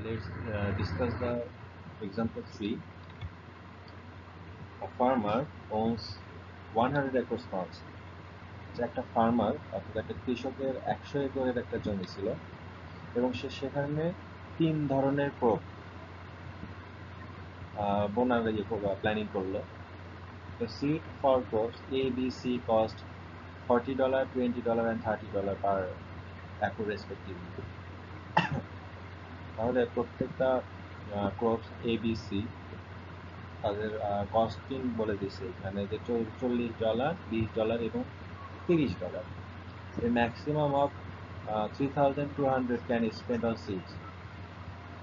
Let's discuss the example 3. A farmer owns 100 acres farms. যে একটা farmer অর্থাৎ একটা কৃষকের 100 একরের একটা জমি ছিল এবং সে সেখানে 3 ধরনের ক্রপ বোনার প্ল্যানিং করলো। The seed for crops A, B, C cost $40, $20 and $30 per acre respectively. তাহলে প্রত্যেকটা ক্রপস A, B, C তাদের কস্টিং বলে দিচ্ছে এখানে যে $40, $20 এবং $30. A maximum of 3,200 can spend on seeds.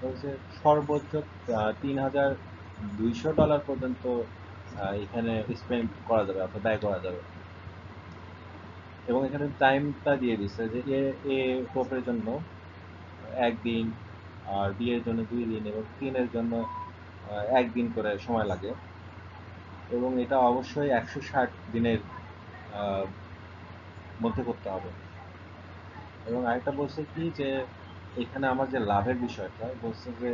বলছে সর্বোচ্চ $3,200 পর্যন্ত এখানে স্পেন্ড করা যাবে অর্থাৎ ব্যয় করা যাবে। এবং এখানে টাইমটা দিয়ে দিচ্ছে যে এ ক্রপের জন্য 1 দিন, আর বি এর জন্য 2 দিন এবং 3 এর জন্য 1 দিন করে সময় লাগে। এবং এটা অবশ্যই 160 দিনের মধ্যে করতে হবে। এবং আরেকটা বলছে কি যে এখানে আমার যে লাভের বিষয়টা বলছে যে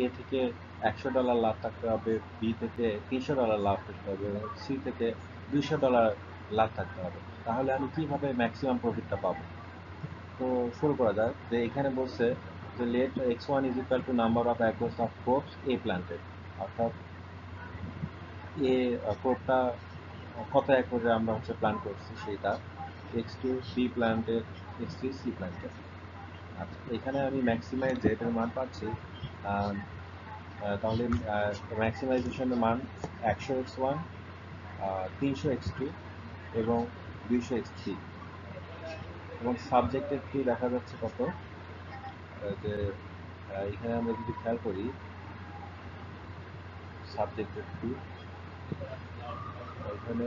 এ থেকে $100 লাভ থাকতে হবে, বি থেকে $300 লাভ থাকতে হবে এবং সি থেকে $200 লাভ থাকতে হবে। তাহলে আমি কিভাবে ম্যাক্সিমাম প্রফিটটা পাবো? তো শুরু করা যাক। যে এখানে বলছে যে let x1 is equal to number of acres of crops A planted, অর্থাৎ এ ক্রপটা কত একরে আমরা প্ল্যান করছি সেটা, x2 B planted, x3 C planted. আচ্ছা, এখানে আমি ম্যাক্সিমাইজ এটার মান পাচ্ছি। তাহলে ম্যাক্সিমাইজেশনের মান 100x1, 300x2 এবং 200x3। এবং সাবজেক্টের কি দেখা যাচ্ছে কত, যে এখানে আমরা যদি খেয়াল করি সাবজেক্টের কি এখানে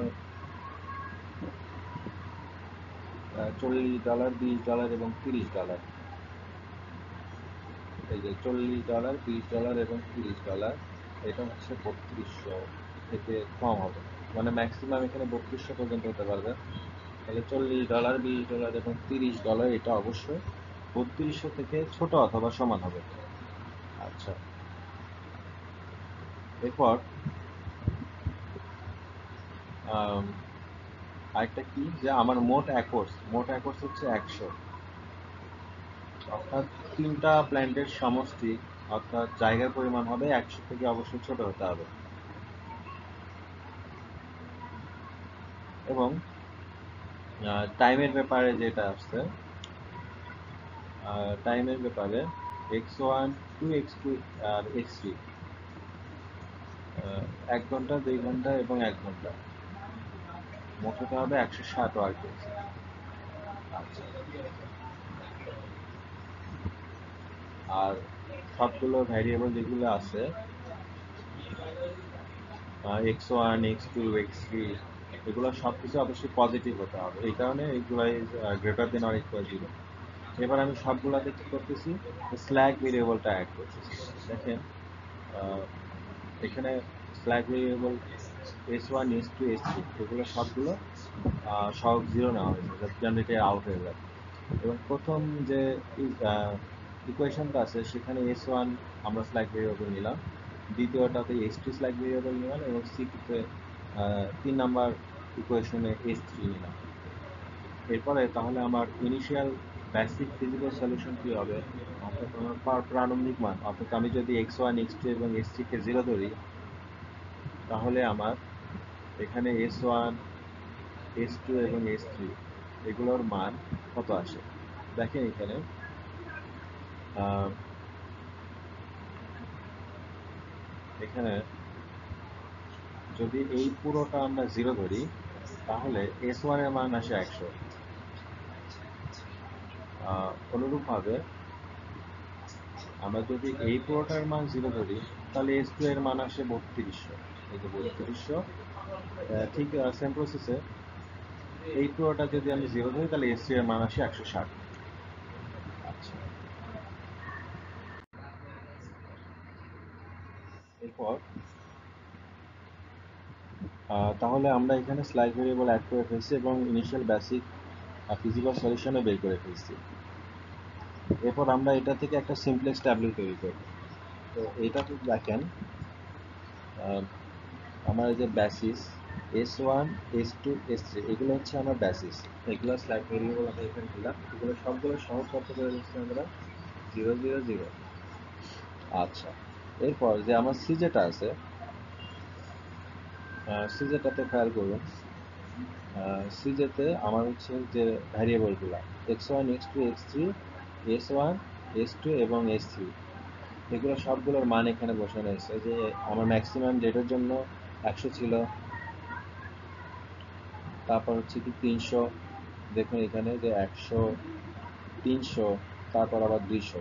$40, $20 এবং $30। এই যে $40, $20 এবং $30, এটা হচ্ছে 3200 থেকে কম হবে, মানে ম্যাক্সিমাম এখানে 3200 পর্যন্ত হতে পারবে। তাহলে $40, $20 এবং $30 এটা অবশ্যই 3200 থেকে ছোট অথবা সমান হবে। আচ্ছা, এরপর আরেকটা কি যে আমার মোট একর্স হচ্ছে 100, অর্থাৎ 3টা প্ল্যান্টের সমষ্টি অর্থাৎ জায়গার পরিমাণ হবে 100 থেকে অবশ্যই ছোট হতে হবে। এবং টাইমের ব্যাপারে যেটা আসছে, টাইমের ব্যাপারে x1, 2x2 আর x3 1 ঘন্টা, 2 ঘন্টা এবং 1 ঘন্টা, মোট হতে হবে 160 ওয়ার্ক ডেজ। আচ্ছা, আর সবগুলো ভ্যারিয়েবল যেগুলো আছে x1, x2, x3 এগুলো সব কিছু অবশ্যই পজিটিভ হতে হবে, এই কারণে এগুলো is greater than or equal 0। এবার আমি সবগুলোতে কি করতেছি, স্ল্যাগ ভেরিয়েবলটা অ্যাড করতেছি। দেখেন এখানে slug variable s1, s2, s3 এগুলো সবগুলো সব 0 নেওয়া হয়েছে, যেন এটা আউট হয়ে যায়। এবং প্রথম যে ইকুয়েশনটা আছে সেখানে s1 আমরা স্ল্যাগ ভেরিয়েবল নিলাম, দ্বিতীয়টাতে s2 স্ল্যাগ ভেরিয়েবল নিলাম এবং সিতে 3 নাম্বার ইকুয়েশনে s3 নিলাম। এরপরে তাহলে আমার ইনিশিয়াল বেসিক ফিজিক্যাল সলিউশন কি হবে, অর্থাৎ আমার প্রারম্ভিক মান, অর্থাৎ আমি যদি x1, x2 এবং s3 কে 0 ধরি তাহলে আমার এখানে s1, s2 এবং s3 এগুলোর মান কত আসে। দেখেন এখানে এখানে যদি এই পুরোটা আমরা 0 ধরি তাহলে s1 এর মান আসে 100। অনুরূপভাবে আমরা যদি এই পুরোটার মান 0 ধরি তাহলে s2 এর মান আসে 3200। এই যে 3200, ঠিক সেম প্রসেসে এই পুরোটা যদি আমি 0 ধরি তাহলে s3 এর মান আসে 160। আচ্ছা, এরপর তাহলে আমরা এখানে স্ল্যাগ ভেরিয়েবল অ্যাড করে ফেলছি এবং ইনিশিয়াল বেসিক ফিজিক্যাল সলিউশনও বের করে ফেলছি। এরপর আমরা এটা থেকে একটা সিমপ্লেক্স ট্যাবলেট তৈরি করব। তো এটা তো দেখেন আমার যে বেসিস S1 S2 S3 এগুলো হচ্ছে আমার বেসিস, এগুলো স্ল্যাব ভেরিয়েবল আমরা এখানে দিলাম, এগুলো সবগুলো সহগ কত করে দিচ্ছি আমরা 0 0 0। আচ্ছা, এরপর যে আমার সিজেটা আছে, সিজেটাতে খেয়াল করুন, সিজেতে আমার হচ্ছে যে ভ্যারিয়েবলগুলো x1 x2 x3 S1 S2 এবং S3 এগুলো সবগুলোর মান এখানে বসানো হয়েছে। যে আমার ম্যাক্সিমাম ডেটের জন্য 100 ছিল, তারপর হচ্ছে কি 300, দেখুন এখানে যে 100 300, তারপর আবার 200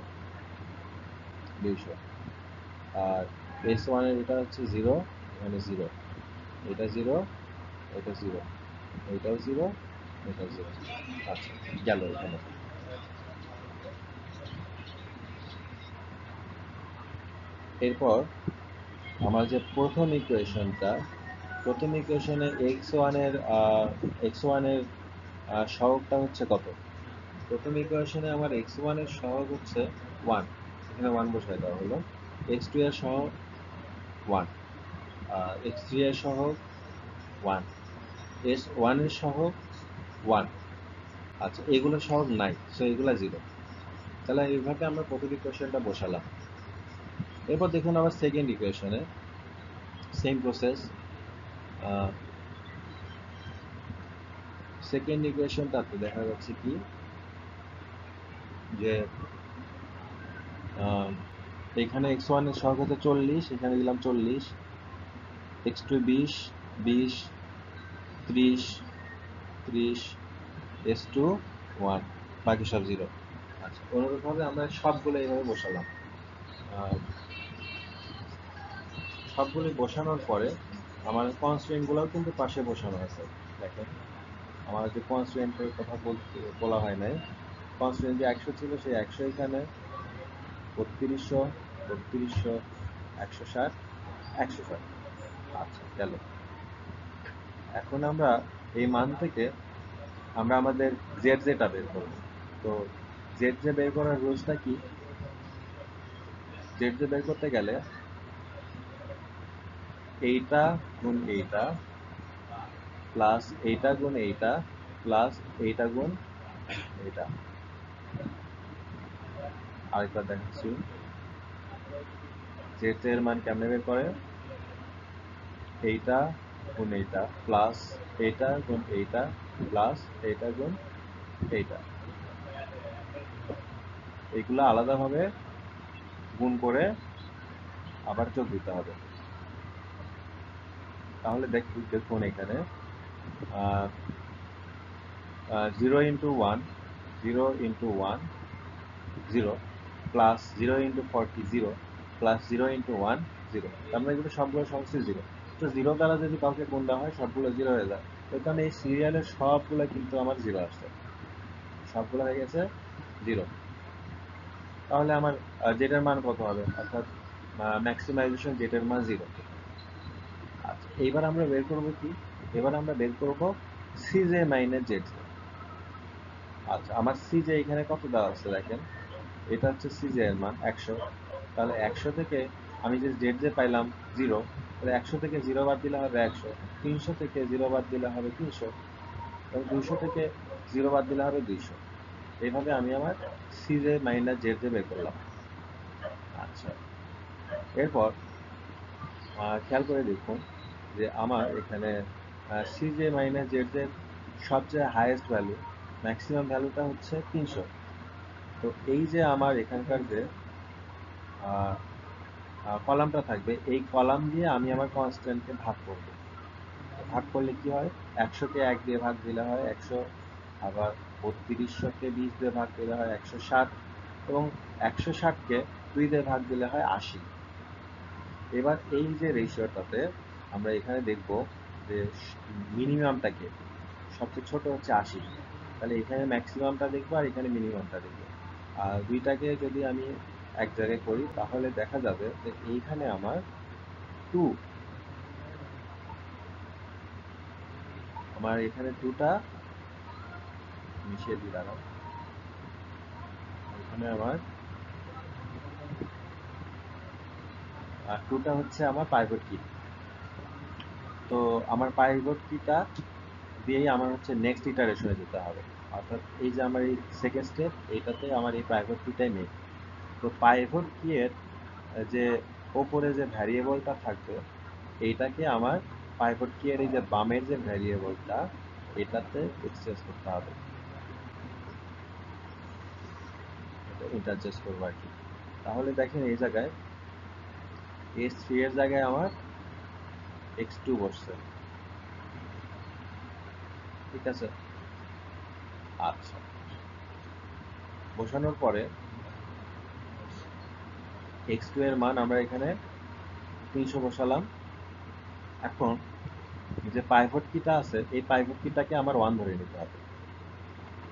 200। আর S1 এর এটা হচ্ছে 0, এখানে 0, এটা 0, এটা 0, এটাও 0, এটা 0। আচ্ছা, গেল এখানে। এরপর আমার যে প্রথম ইকুয়েশনে x1 এর সহগটা হচ্ছে কত? প্রথম ইকুয়েশনে আমার x1 এর সহগ হচ্ছে 1, এখানে 1 বসায় দেওয়া হলো। x2 এর সহগ 1, x3 এর সহগ 1, s1 এর সহগ 1। আচ্ছা, এগুলো সহগ নাই, সো এগুলা 0। তাহলে এইভাবে আমরা প্রথম ইকুয়েশনটা বসালাম। এরপর দেখুন আবার সেকেন্ড ইকুয়েশনে সেম প্রসেস। সেকেন্ড ইকুয়েশনটাতে দেখা যাচ্ছে কি যে এখানে x1 এর সহগ হচ্ছে 40, এখানে দিলাম 40, x2 20 20 30 30, s2 1, বাকি সব 0। আচ্ছা, অনুরূপভাবে আমরা সবগুলো এইভাবে বসালাম। সবগুলো বসানোর পরে আমার কনস্ট্রেন্টগুলোও কিন্তু পাশে বসানো আছে। দেখেন আমার যে কনস্ট্রেন্টের কথা বলা হয় নাই, কনস্ট্রেন্ট যে 100 ছিল সেই 100 এখানে, 3200 3200, 160 160। আচ্ছা, গেল। এখন আমরা এই মান থেকে আমরা আমাদের জেড জেটা বের করব। তো জেড জে বের করার রুলসটা কি? জেড জে বের করতে গেলে এইটা গুণ এইটা প্লাস এইটা গুণ এইটা প্লাস এইটা গুণ এইটা। আরেকবার দেখাচ্ছি জেড এর মান কেমনে বের করে, এইটা গুণ এইটা প্লাস এইটা গুণ এইটা প্লাস এইটা গুণ এইটা, এইগুলো আলাদাভাবে গুণ করে আবার যোগ দিতে হবে। তাহলে দেখুন এখানে 0 into 1 0 into 1 0 plus 0 into 40 0 plus 0 into 1 0। তার মানে এগুলো সবগুলো সমস্ত 0। তো 0 দ্বারা যদি কাউকে গুণ দেওয়া হয় সবগুলো 0 হয়ে যায়। ওই কারণে এই সিরিয়ালের সবগুলো কিন্তু আমার 0 আসছে, সবগুলো হয়ে গেছে 0। তাহলে আমার জেটার মান কত হবে, অর্থাৎ ম্যাক্সিমাইজেশন জেটার মান 0। আচ্ছা, এইবার আমরা বের করব কি, এবার আমরা বের করব সিজে মাইনাস জেড। আচ্ছা, আমার সিজে এখানে কত দেওয়া আছে দেখেন, এটা হচ্ছে সিজে এর মান 100। তাহলে 100 থেকে আমি যে জেড যে পাইলাম 0, তাহলে 100 থেকে 0 বাদ দিলে হবে 100, 300 থেকে 0 বাদ দিলে হবে 300, এবং 200 থেকে 0 বাদ দিলে হবে 200। এইভাবে আমি আমার সিজে মাইনাস জেড যে বের করলাম। আচ্ছা, এরপর খেয়াল করে দেখুন যে আমার এখানে সিজে মাইনাস জেড এর সবচেয়ে হাইয়েস্ট ভ্যালু, ম্যাক্সিমাম ভ্যালুটা হচ্ছে 300। তো এই যে আমার এখানকার যে কলামটা থাকবে, এই কলাম দিয়ে আমি আমার কনস্ট্যান্টকে ভাগ করব। ভাগ করলে কি হয়, 100-কে 1 দিয়ে ভাগ দিলে হয় 100, আবার 3200-কে 20 দিয়ে ভাগ দিলে হয় 160, এবং 160-কে 2 দিয়ে ভাগ দিলে হয় 80। এবার এই যে রেশিওটাতে আমরা এখানে দেখব যে মিনিমামটাকে, সবচেয়ে ছোট হচ্ছে 80। তাহলে এখানে ম্যাক্সিমামটা দেখবো আর এখানে মিনিমামটা দেখবো। আর দুইটাকে যদি আমি এক জায়গায় করি তাহলে দেখা যাবে যে এইখানে আমার 2, আমার এখানে 2টা মিশিয়ে দিই, দাঁড়াও, মানে আমার টুটা হচ্ছে আমার পাইভট কি। তো আমার পাইভট কিটা দিয়েই আমার হচ্ছে নেক্সট ইটারেশনে যেতে হবে। অর্থাৎ এই যে আমার এই সেকেন্ড স্টেপ, এইটাতে আমার এই পাইভট কিটাই মেন। তো পাইভট কি এর যে ওপরে যে ভ্যারিয়েবলটা থাকবে, এইটাকে আমার পাইভট কি এর এই যে বামের যে ভ্যারিয়েবলটা, এটাতে এক্সচেঞ্জ করতে হবে, এটা ইন্টারচেঞ্জ করবো আর কি। তাহলে দেখেন এই জায়গায় S3 এর জায়গায় আমার x2 বসছে, ঠিক আছে। আচ্ছা, বসানোর পরে x2 এর মান আমরা এখানে 300 বসালাম। এখন যে পাইভট কিটা আছে, এই পাইভট কিটাকে আমার 1 ধরে নিতে হবে।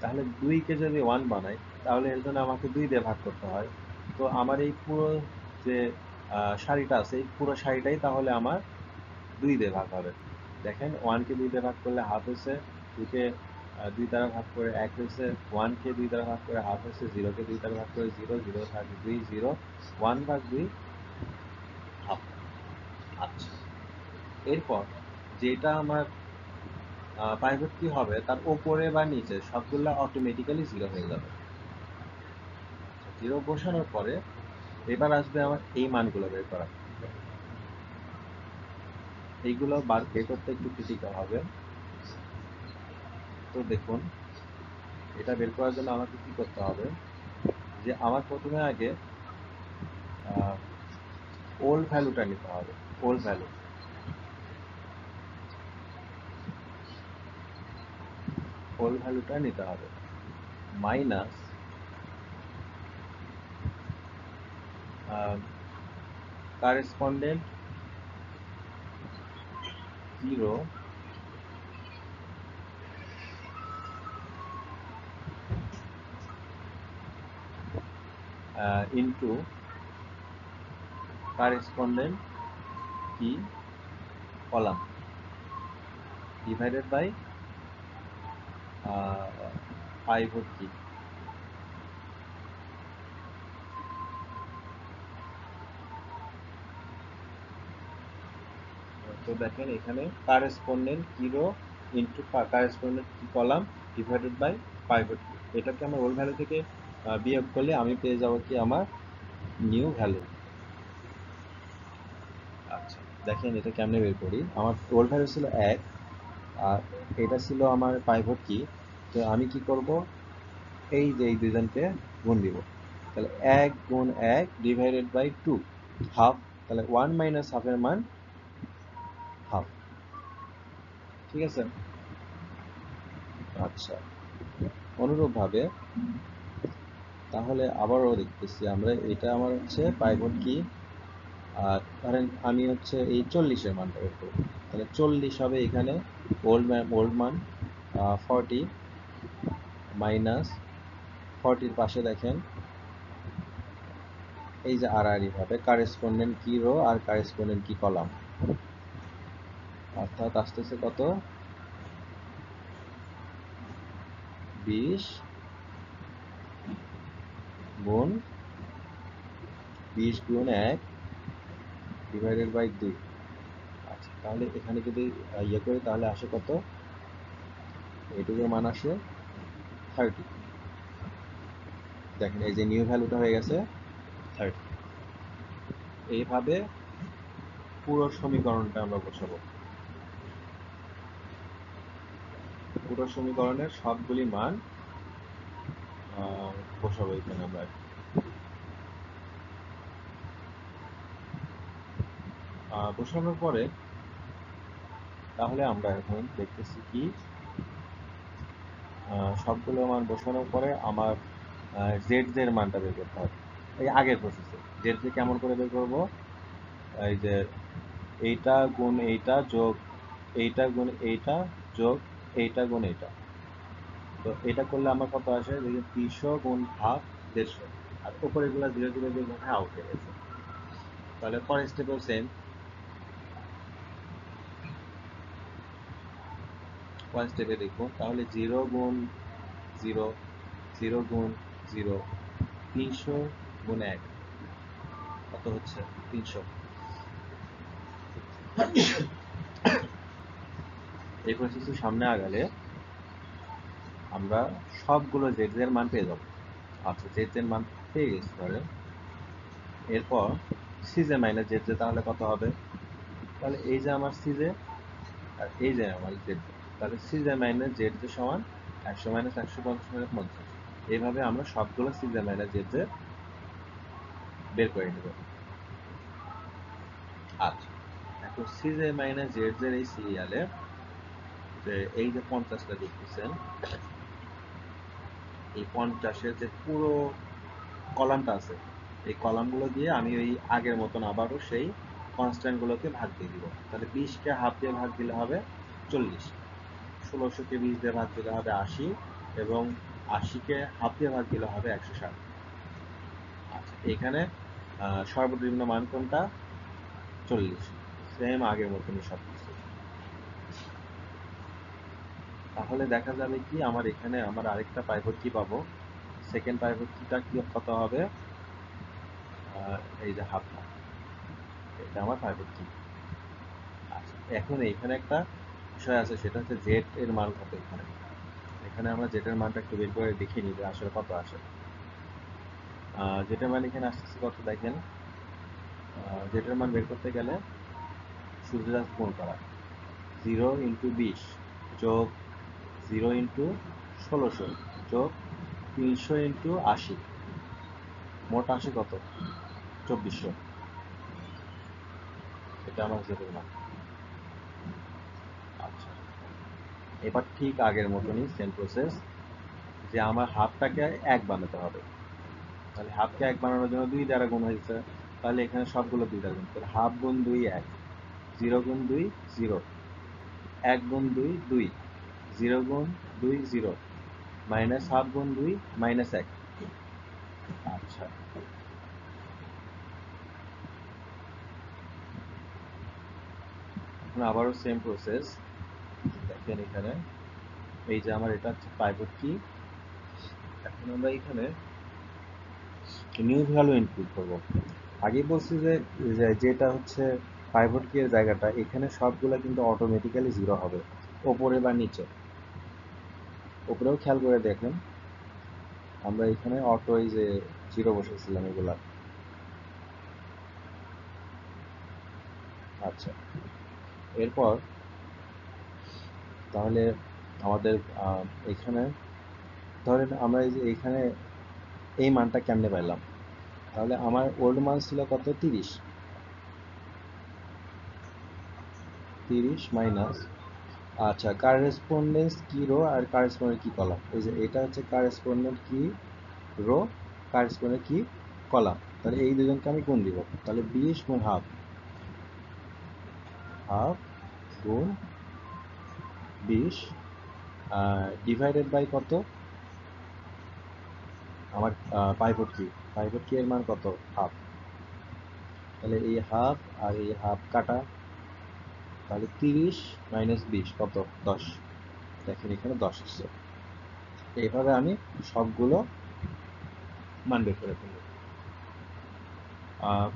তাহলে 2 কে যদি 1 বানাই, তাহলে এর জন্য আমাকে 2 দিয়ে ভাগ করতে হয়। তো আমার এই পুরো যে সারিটা আছে, এই পুরো সারিটাই তাহলে আমার 2 দিয়ে ভাগ হবে। দেখেন 1 কে 2 দিয়ে ভাগ করলে হাফ হয়েছে, 2 কে 2 দ্বারা ভাগ করে 1 হয়েছে, 1 কে 2 দ্বারা ভাগ করে হাফ হয়েছে, 0 কে 2 দ্বারা ভাগ করে 0, 0 থাকে 2, 0, 1 ভাগ 2 হাফ। আচ্ছা, এরপর যেটা আমার পাইভট কি হবে, তার ওপরে বা নিচে সবগুলা অটোমেটিক্যালি 0 হয়ে যাবে। 0 বসানোর পরে এবার আসবে আমার এই মানগুলো বের করা। এইগুলো বের করতে একটু ক্রিটিক্যাল হবে। তো দেখুন, এটা বের করার জন্য আমাকে কি করতে হবে, যে আমার প্রথমে আগে ওল্ড ভ্যালুটা নিতে হবে। ওল্ড ভ্যালু, ওল্ড ভ্যালুটা নিতে হবে, মাইনাস কারেসপন্ডেন্ট 0 ইন্টু কারেসপন্ডেন্ট কি কলাম ডিভাইডেড বাই পাইভট কি। তো দেখেন এখানে কারেসপন্ডেন্ট 0 ইন্টু কারেসপন্ডেন্ট কি কলাম ডিভাইডেড বাই পাইভট কি। এটাকে আমার ওল্ড ভ্যালু থেকে বিয়োগ করলে আমি পেয়ে যাব কি আমার নিউ ভ্যালু। আচ্ছা, দেখেন এটা কেমনে বের করি। আমার ওল্ড ভ্যালু ছিল 1 আর এটা ছিল আমার পাইভট কি। তো আমি কি করব, এই যে এই দুজনকে গুণ দিব। তাহলে 1 গুণ 1 ডিভাইডেড বাই 2 হাফ। তাহলে 1 মাইনাস হাফের মান হাফ, ঠিক আছে। আচ্ছা, অনুরূপভাবে তাহলে আবারও দেখতেছি আমরা, এটা আমার হচ্ছে পাইভট কি। আর ধরেন আমি হচ্ছে এই 40-এর মানটা বের করব। তাহলে 40 হবে এখানে ওল্ড মান 40 মাইনাস 40-র পাশে দেখেন এই যে আড়াআড়ি ভাবে কারেসপন্ডেন্ট কি রো আর কারেসপন্ডেন্ট কি কলাম, অর্থাৎ আসতেছে কত 20 গুণ 20 গুণ 1 ডিভাইডেড বাই 2। আচ্ছা, তাহলে এখানে যদি ইয়ে করি তাহলে আসে কত, এটুকুর মান আসে 30। দেখেন এই যে নিউ ভ্যালুটা হয়ে গেছে 30। এইভাবে পুরো সমীকরণটা আমরা বসাবো, পুরো সমীকরণের সবগুলি মান বসাবো এখানে আমরা। বসানোর পরে তাহলে আমরা এখন দেখতেছি কি, সবগুলো মান বসানোর পরে আমার জেড এর মানটা বের করতে হবে। এই আগের প্রসেসে জেড কেমন করে বের করব, এই যে এইটা গুণ এইটা যোগ এইটা গুণ এইটা যোগ এইটা গুণ এইটা। তো এটা করলে আমার কত আসে, দেখি 300 গুণ হাফ 150, আর উপরে গুলা ধীরে ধীরে গুণ হয়ে আউট হয়ে গেছে। তাহলে পরের স্টেপেও সেম, পরের স্টেপে দেখুন তাহলে 0 গুণ 0, 0 গুণ 0, 300 গুণ 1 কত হচ্ছে 300। এই প্রসেসের সামনে আগালে আমরা সবগুলো জেড এর মান পেয়ে যাব। আচ্ছা, জেড এর মান পেয়ে গেছি ধরে, এরপর সিজে মাইনাস জেড তাহলে কত হবে? তাহলে এই যে আমার সিজে আর এই যে আমার জেড, তাহলে সিজে মাইনাস জেড সমান 100 মাইনাস 150 মাইনাস 50। এইভাবে আমরা সবগুলো সিজে মাইনাস জেড বের করে নেব। আচ্ছা, এখন সিজে মাইনাস জেড এই সিরিয়ালে যে এই যে 50টা দেখতেছেন, এই 50-এর যে পুরো কলামটা আছে, এই কলামগুলো দিয়ে আমি ওই আগের মতন আবারও সেই কনস্ট্যান্টগুলোকে ভাগ দিয়ে দিব। তাহলে 20কে হাফ দিয়ে ভাগ দিলে হবে 40, 1600-কে 20 দিয়ে ভাগ দিলে হবে 80, এবং 80-কে হাফ দিয়ে ভাগ দিলে হবে 160। আচ্ছা, এখানে সর্বনিম্ন মান কোনটা? 40। সেম আগের মতনই সব কিছু। তাহলে দেখা যাবে কি আমার এখানে আমার আরেকটা পাইভট কি পাবো, সেকেন্ড পাইভট কিটা কি কত হবে? এই যে হাফ, এটা আমার পাইভট কি। আচ্ছা, এখন এইখানে একটা বিষয় আছে, সেটা হচ্ছে জেড এর মান কত। এখানে এখানে আমরা জেড এর মানটা একটু বের করে দেখে নিই যে আসলে কত আসে। জেড এর মান এখানে আসতেছে কত দেখেন। জেড এর মান বের করতে গেলে শুধু জাস্ট গুণ করা, 0 ইন্টু 20 যোগ 0 ইন্টু 1600 যোগ 300 ইন্টু 80, মোট আসে কত? 2400। এটা আমার জেড এর মান। আচ্ছা, এবার ঠিক আগের মতনই সেম প্রসেস, যে আমার হাফটাকে 1 বানাতে হবে। তাহলে হাফকে 1 বানানোর জন্য 2 দ্বারা গুণ হয়েছে, তাহলে এখানে সবগুলো 2 দ্বারা গুণ। তাহলে হাফ গুণ 2 1, 0 গুণ 2 0, 1 গুণ 2 2, 0 গুণ 2 0, মাইনাস হাফ গুণ 2 মাইনাস 1। আচ্ছা, এখন আবারও সেম প্রসেস। দেখেন এখানে এই যে আমার এটা হচ্ছে পাইভট কি। এখন আমরা এখানে নিউ ভ্যালু ইনপুট করব। আগে বলছি যে যেটা হচ্ছে পাইভট কি এর জায়গাটা, এখানে সবগুলো কিন্তু অটোমেটিক্যালি 0 হবে, ওপরে বা নিচে। ওপরেও খেয়াল করে দেখেন, আমরা এখানে অটো এই যে 0 বসেছিলাম এগুলা। আচ্ছা, এরপর তাহলে আমাদের এখানে ধরেন আমরা এই যে এখানে এই মানটা কেমনে পাইলাম? তাহলে আমার ওল্ড মান ছিল কত? 30 মাইনাস, আচ্ছা, কারেসপন্ডেন্স কি রো আর কারেসপন্ডেন্ট কি কলাম, এই যে এটা হচ্ছে কারেসপন্ডেন্ট কি রো, কারেসপন্ডেন্ট কি কলাম। তাহলে এই দুজনকে আমি গুণ দিব। তাহলে 20 গুণ হাফ, হাফ গুণ 20 ডিভাইডেড বাই কত? আমার পাইভট কি এর মান কত? হাফ। তাহলে এই হাফ আর এই হাফ কাটা, তাহলে 30 মাইনাস 20 কত? 10। দেখেন এখানে 10 আসছে। এইভাবে আমি সবগুলো মান বের করে ফেলব।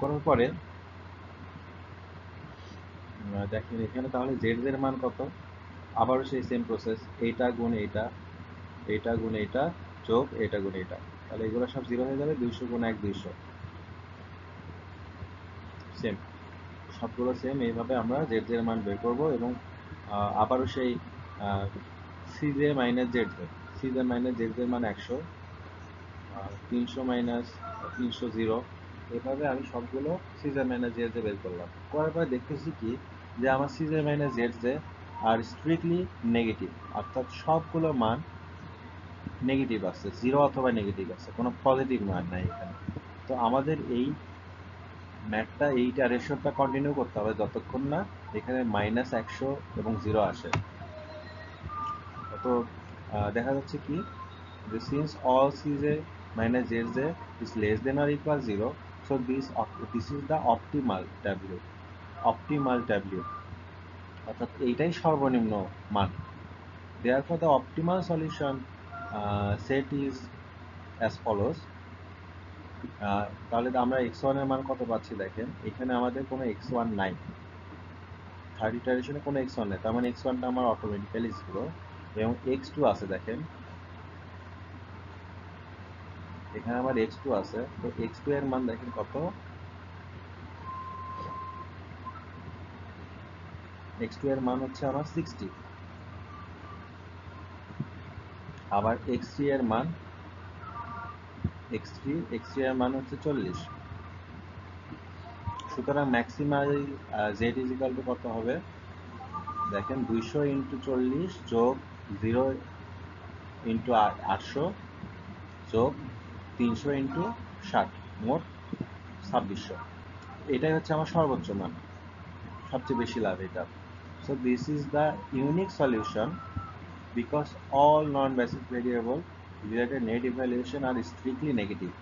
করার পরে দেখেন এখানে তাহলে জেড এর মান কত? আবারও সেই সেম প্রসেস, এইটা গুণ এইটা, এইটা গুণ এইটা, যোগ এইটা গুণ এইটা। তাহলে এগুলো সব 0 হয়ে যাবে। 200 গুণ 1 200, সেম, সবগুলো সেম। এইভাবে আমরা জেড এর মান বের করব। এবং আবারও সেই সিজে মাইনাস জেড, সিজে মাইনাস জেড এর মান 100, 300 মাইনাস 300 0। এভাবে আমি সবগুলো সিজে মাইনাস জেড বের করলাম। করার পরে দেখতেছি কি, যে আমার সিজে মাইনাস জেড আর স্ট্রিক্টলি নেগেটিভ, অর্থাৎ সবগুলো মান নেগেটিভ আছে, 0 অথবা নেগেটিভ আছে, কোনো পজিটিভ মান নাই এখানে। তো আমাদের এই ম্যাথটা, এইটা রেশিওটা কন্টিনিউ করতে হবে যতক্ষণ না এখানে -100 এবং 0 আসে। তো দেখা যাচ্ছে কি, যে সিন্স অল সিজে minus Z is less than or equal 0, so this is the optimal W, অর্থাৎ এইটাই সর্বনিম্ন মান। Therefore, the optimal solution set is as follows. তাহলে আমরা x1 এর মান কত পাচ্ছি দেখেন, এখানে আমাদের কোনো x1 নাই, থার্ড ইটারেশনে কোনো x1 নেই, তার মানে x1টা আমার অটোমেটিক্যালি 0 এবং x2 আছে দেখেন, এখানে আমার x2 আছে, তো x2 এর মান দেখেন কত, x2 এর মান হচ্ছে আমার 60, আবার x3 এর মান x3 এর মান হচ্ছে 40। সুতরাং maximal z is equal to কত হবে দেখেন, 200 ইন্টু 40 যোগ 0 ইন্টু 800 যোগ 300 ইন্টু 60, মোট 2600। এটাই হচ্ছে আমার সর্বোচ্চ মান, সবচেয়ে বেশি লাভ এটা। So this is the unique solution because all non-basic variable related net evaluation are strictly negative.